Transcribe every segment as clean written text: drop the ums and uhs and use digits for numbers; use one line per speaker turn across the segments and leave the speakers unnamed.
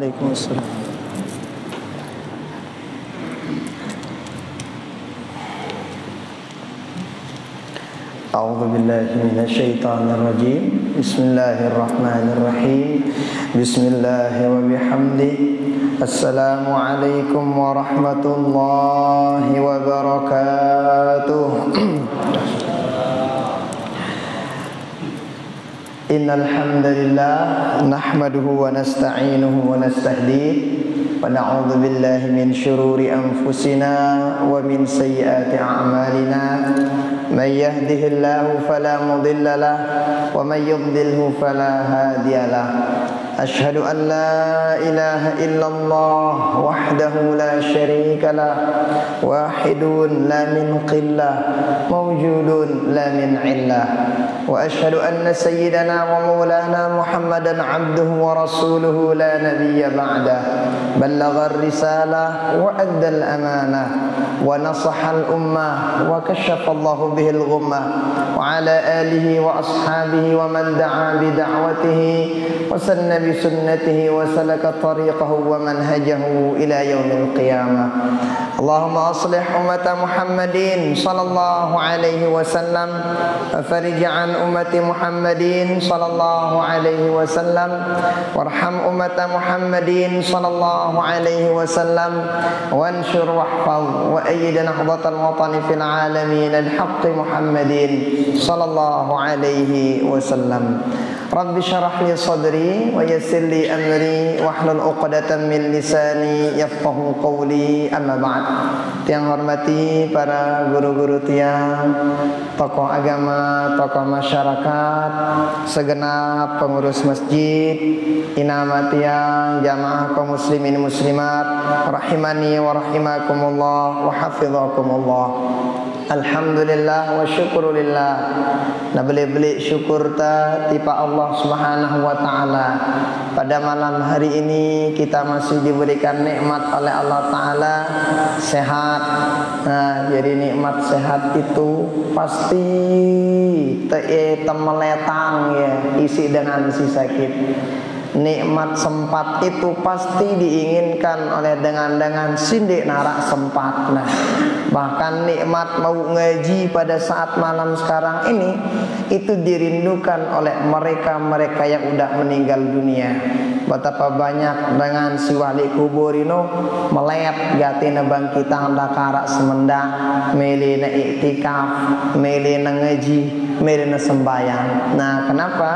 Waalaikumsalam. A'udzu billahi minasyaitonir rajim. Bismillahirrahmanirrahim. Bismillahi wa bihamdihi. Assalamualaikum warahmatullahi wabarakatuh. Innal hamdalillah nahmaduhu wa nasta'inuhu wa nastahdihi wa na'udzu billahi min shururi anfusina wa min sayyiati a'malina. Man yahdihillahu fala mudilla lahu wa man yudlilhu fala hadiya lahu. Ashhadu an la ilaha illallah wahdahu la syarika lah, wahidun la min qillah, mawjudun la min illah. Wa ashhadu anna sayyidana wa maulana Muhammadan abduhu wa rasuluhu la nabiyya ba'dah. Ballagha ar-risalah wa adda al-amanah wa nasaha al-ummah wa kashafa Allahu bihi al-ghummah. Wa ala alihi wa ashabihi wa man da'a bi da'watihi wa sanna bi sunnatihi wa salaka tariqahu wa manhajahu ila yaumil qiyamah. Allahumma aslih ummata Muhammadin sallallahu alaihi wasallam wa farij an ummati Muhammadin sallallahu alaihi wasallam warham ummata Muhammadin sallallahu alaihi wasallam wanshur wahfaz wa ayyid nahdatal watani fil alamin al-haqq Muhammadin sallallahu alaihi wasallam. Rabbi syarah li sadri wa yassir li amri wahlul 'uqdatam min lisani yafqahu qawli. Amma ba'd. Yang hormati para guru-guru tiang, tokoh agama, tokoh masyarakat, segenap pengurus masjid, inama tiang, jamaah kaum muslimin muslimat, rahimani wa rahimakumullah wa hafizakumullah. Alhamdulillah wa syukurulillah. Nah beli-beli syukur ta tipa Allah Subhanahu wa taala. Pada malam hari ini kita masih diberikan nikmat oleh Allah taala sehat. Nah, jadi nikmat sehat itu pasti temeletang ya, isi dengan si sakit. Nikmat sempat itu pasti diinginkan oleh dengan sindik narak sempat. Nah, bahkan nikmat mau ngaji pada saat malam sekarang ini itu dirindukan oleh mereka-mereka yang udah meninggal dunia. Betapa banyak dengan si wali kubur ini melayat gatina bangkitang dakarak semendak, melina iktikaf, melina ngaji, melina sembahyang. Nah, kenapa?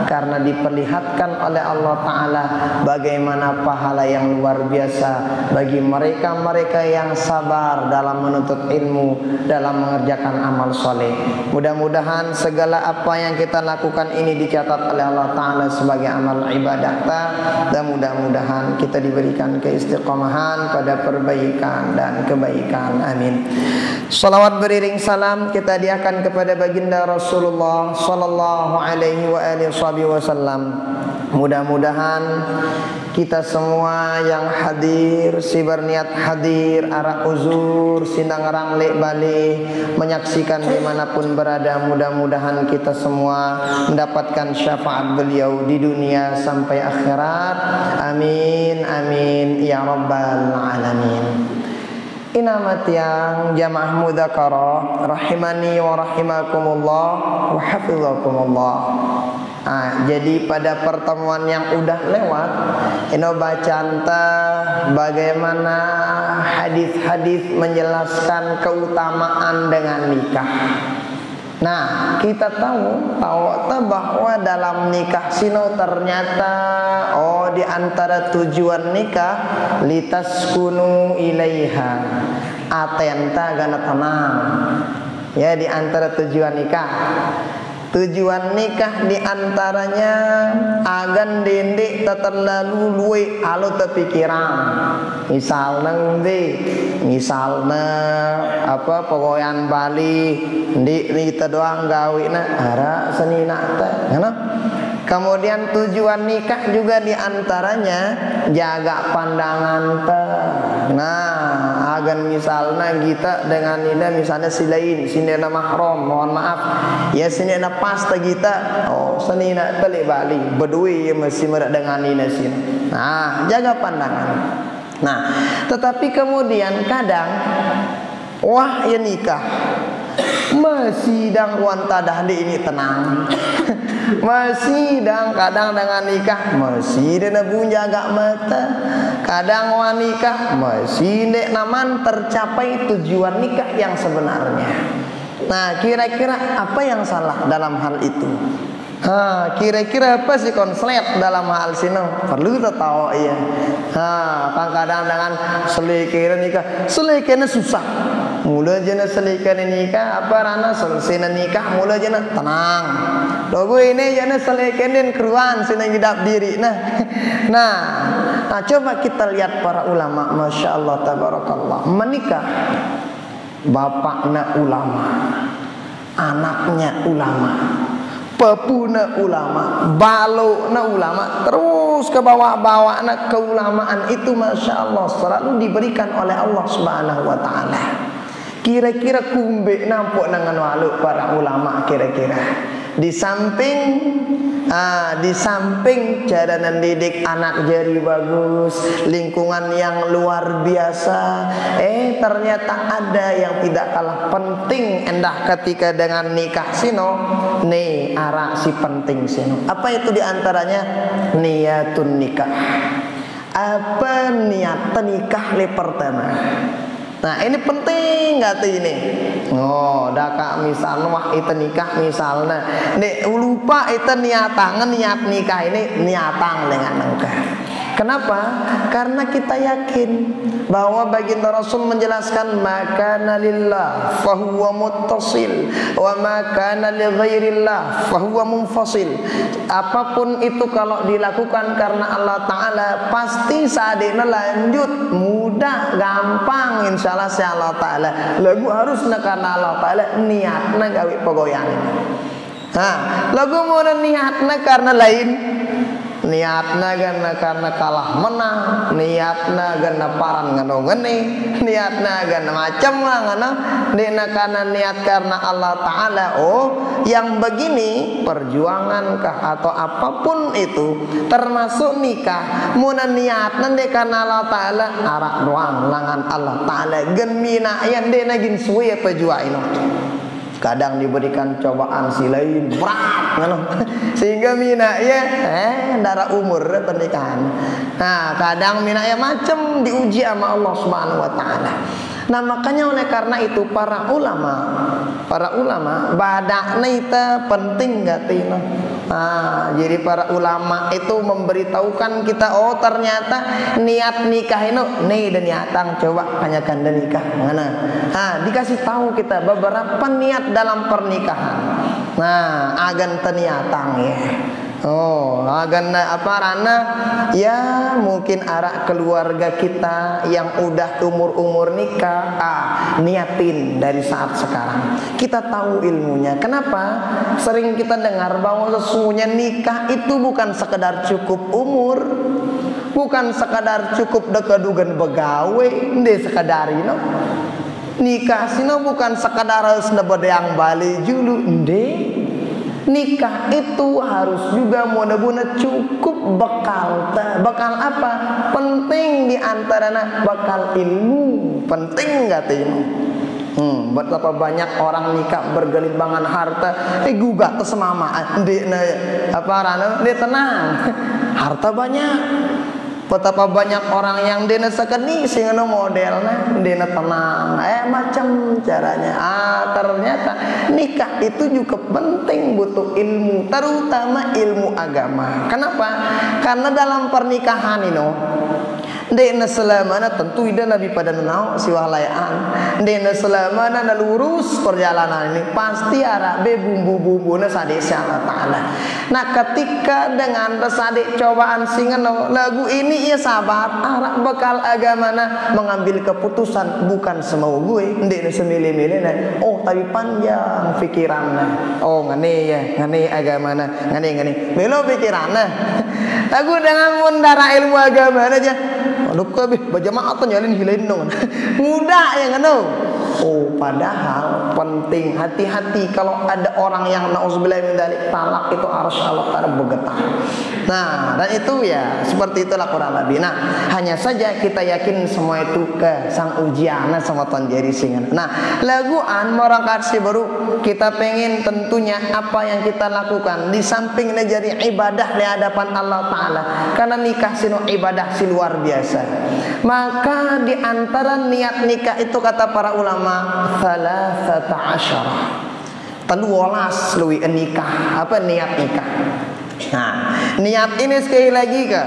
Karena diperlihatkan oleh Allah Ta'ala bagaimana pahala yang luar biasa bagi mereka-mereka yang sabar dalam menuntut ilmu, dalam mengerjakan amal soleh. Mudah-mudahan segala apa yang kita lakukan ini dicatat oleh Allah Ta'ala sebagai amal ibadah, dan mudah-mudahan kita diberikan keistiqomahan pada perbaikan dan kebaikan. Amin. Salawat beriring salam kita hadiahkan kepada baginda Rasulullah sallallahu alaihi wa alihi wasallam. Mudah-mudahan kita semua yang hadir, si berniat hadir, arah uzur, sindang ranglek balik, menyaksikan dimanapun berada. Mudah-mudahan kita semua mendapatkan syafaat beliau di dunia sampai akhirat. Amin, amin, ya rabbal alamin. Inamat yang jamaah mudzakarah rahimani wa rahimakumullah wa hafizakumullah. Jadi pada pertemuan yang udah lewat ino bacanta bagaimana hadis-hadis menjelaskan keutamaan dengan nikah. Nah, kita tahu bahwa dalam nikah sino ternyata di antara tujuan nikah litaskunu ilaiha, atenta gana tenang. Ya, di antara tujuan nikah. Tujuan nikah diantaranya agan dendik terlalu luwe alo terpikiran. Misalnya apa pegoyan Bali di kita doang gawe na ara seni nak teh, Kemudian tujuan nikah juga diantaranya jaga pandangan teh. Nah, agan misalnya kita dengan ina misalnya silain, sinena mahram, mohon maaf, ya sinena pas kita, oh senina telik balik, berdua masih merak dengan ina sin. Nah, jaga pandangan. Nah, tetapi kemudian kadang wah ya nikah masih dang wantadah di ini tenang. Masih dang kadang dengan nikah masih dena bunjaga mata. Kadang wanikah masih dek naman tercapai tujuan nikah yang sebenarnya. Nah, kira-kira apa yang salah dalam hal itu? Kira-kira apa sih konslet dalam hal sini? Perlu kita tahu ya. Kadang dengan selekir nikah, selekirnya susah. Mula jana selikan nikah apa rana selesai nikah mula jana tenang. Logo ini jana selikan dan keruan sini hidup diri. Nah, coba kita lihat para ulama, masya Allah tabarakallah, menikah bapaknya ulama, anaknya ulama, pepuna ulama, balokna ulama, terus ke bawah-bawah anak keulamaan itu masya Allah selalu diberikan oleh Allah Subhanahu Wa Taala. Kira-kira kumbe nampak dengan walu para ulama kira-kira. Di samping cara mendidik anak jadi bagus, lingkungan yang luar biasa, ternyata ada yang tidak kalah penting endah ketika dengan nikah sino. Nih arah si penting sino. Apa itu diantaranya? Niyatun nikah. Apa niat nikah le pertama? Nah ini penting gak ini? Oh, daka misalnya wah itu nikah misalnya, nek lupa itu niatan niat nikah ini niatan dengan nikah. Kenapa? Karena kita yakin bahwa baginda Rasul menjelaskan maka lillah fahuwa muttasil wa maka li ghairillah fahuwa munfasil. Apapun itu kalau dilakukan karena Allah Ta'ala pasti saadina lanjut, mudah, gampang insyaallah si Allah Ta'ala. Lagu harus karena Allah Ta'ala niatna gawe pegoyang. Lagu mau niatna karena lain, niatna karena kalah menang, niatna karena paran ngano ngene, niatna karena macam lah ngano, karena niat karena Allah Ta'ala. Oh, yang begini perjuangan kah atau apapun itu termasuk nikah, muna niatna karena Allah Ta'ala arak doang langan Allah Ta'ala gemina yang denagin suwe pejuain. Kadang diberikan cobaan si lain berat sehingga mina ya darah umur pernikahan. Nah kadang mina ya macam diuji sama Allah Subhanahu Wa Taala. Nah makanya oleh karena itu para ulama badakna itu penting gak tino. Jadi para ulama itu memberitahukan kita, oh ternyata niat nikah itu nih dan niatan coba tanyakan dan nikah mana. Dikasih tahu kita beberapa niat dalam pernikahan. Nah agan teniatang ya. Oh, agan apa rana ya mungkin arah keluarga kita yang udah umur nikah, niatin dari saat sekarang. Kita tahu ilmunya. Kenapa? Sering kita dengar bahwa sesungguhnya nikah itu bukan sekedar cukup umur, bukan sekadar cukup dekadugan begawe, sekedar ini. Nikah sino bukan sekadar harus nebedang bali julu, nikah itu harus juga mudah-mudahan cukup bekal. Bekal apa? Penting diantaranya bekal ilmu. Penting gak ilmu? Betapa banyak orang nikah bergelimbangan harta, gugat semama, dia tenang, harta banyak. Betapa banyak orang yang dena sekeni sehingga modelnya dena tenang, macam caranya. Ternyata nikah itu juga penting, butuh ilmu, terutama ilmu agama. Kenapa? Karena dalam pernikahan ini Ndekna selamana tentu ida nabi pada nau siwalayaan. Ndekna selamana na lurus perjalanan ini pasti arabe bumbu-bumbuna sadek Allah Ta'ala. Nah ketika dengan sadek cobaan singeno lagu ini ia sabar arah bekal agamana mengambil keputusan bukan semau gue. Ndekna semilih-milih oh tapi panjang pikirannya. Oh ngene ya, ngene agamana, ngene belo pikirannya. Lagu dengan mundara ilmu agama aja. Lupa bih berjamaah atau nyalin hilain dong. Mudah ya kan? Oh padahal penting hati-hati kalau ada orang yang nauzubillah min dzalik talak itu arsy Allah Ta'ala bergetar. Nah dan itu ya seperti itulah Quran Nabi. Nah hanya saja kita yakin semua itu ke sang ujian sama Tuhan jari singan. Nah laguan morangkat si baru kita pengen tentunya apa yang kita lakukan di samping jadi ibadah di hadapan Allah Ta'ala karena nikah sinu ibadah si luar biasa. Maka di antara niat nikah itu kata para ulama thalathata asyara 13 luwi nikah. Apa niat nikah? Nah, niat ini sekali lagi ke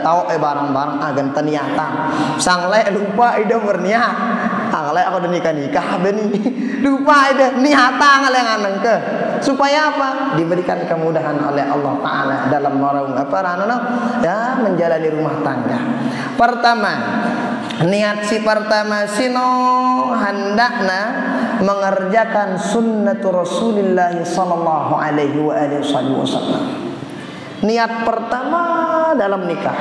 tahu barang-barang agan teniatan. Sangle lupa ida berniat. Sangle aku udah nikah beni. Lupa ida niatan ngalengan ke. Supaya apa? Diberikan kemudahan oleh Allah Ta'ala dalam maraung apa ranana ya menjalani rumah tangga. Pertama, niat si pertama sino hendakna mengerjakan sunnatul Rasulullah sallallahu alaihi wasallam. Niat pertama dalam nikah.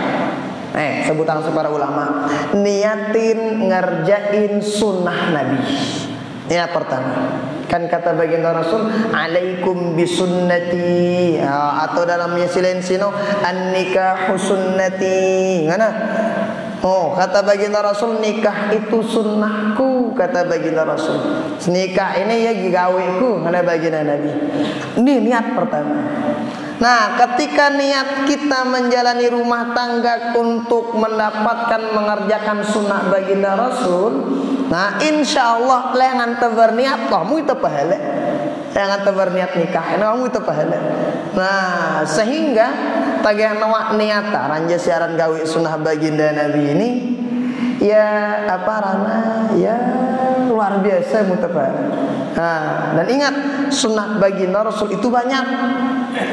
Sebutan para ulama, niatin ngerjain sunnah Nabi. Niat pertama. Kan kata baginda Rasul, alaikum bisunnati atau dalam yasilain sino an-nikahu sunnati. Ngana? Oh, kata baginda Rasul nikah itu sunnahku, kata baginda Rasul. Nikah ini ya gaweku, ngana baginda Nabi. Ini niat pertama. Nah, ketika niat kita menjalani rumah tangga untuk mendapatkan mengerjakan sunnah baginda Rasul, nah insya Allah lengan berniat kamu itu pahala. Lengan berniat nikah, kamu itu pahala. Nah, sehingga tagihan nawak niata ranja siaran gawe sunnah baginda Nabi ini ya apa rana ya luar biasa mutapahala. Nah, dan ingat sunnah baginda Rasul itu banyak.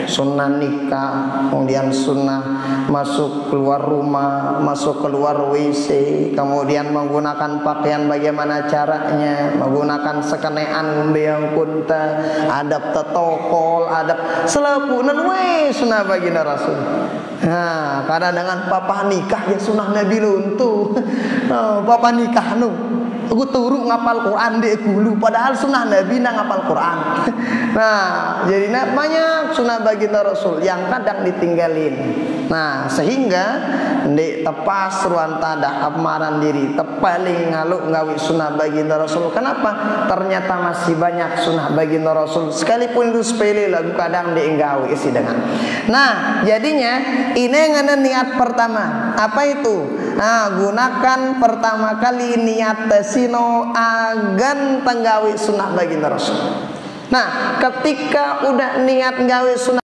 Sunnah nikah, kemudian sunnah masuk keluar rumah, masuk keluar WC, kemudian menggunakan pakaian bagaimana caranya, menggunakan sekenean yang kunta, adab tetokol, adab selepunan sunnah baginda Rasul. Nah, karena dengan papa nikah ya sunnah Nabi luntuh. Papa nikah nu aku turu ngapal Quran deh dulu padahal sunnah Nabi nang ngapal Quran. Nah, jadi banyak sunnah baginda Rasul yang kadang ditinggalin. Nah, sehingga ndek tepas ruan tada amaran diri tepaling ngaluk ngawi sunnah baginda Rasul. Kenapa? Ternyata masih banyak sunnah baginda Rasul sekalipun itu sepele lagu kadang ndek nggawi isi dengan. Nah, jadinya ini ngana niat pertama. Apa itu? Nah, gunakan pertama kali niat sino agan tenggawi sunnah baginda Rasul. Nah, ketika udah niat gawe sunnah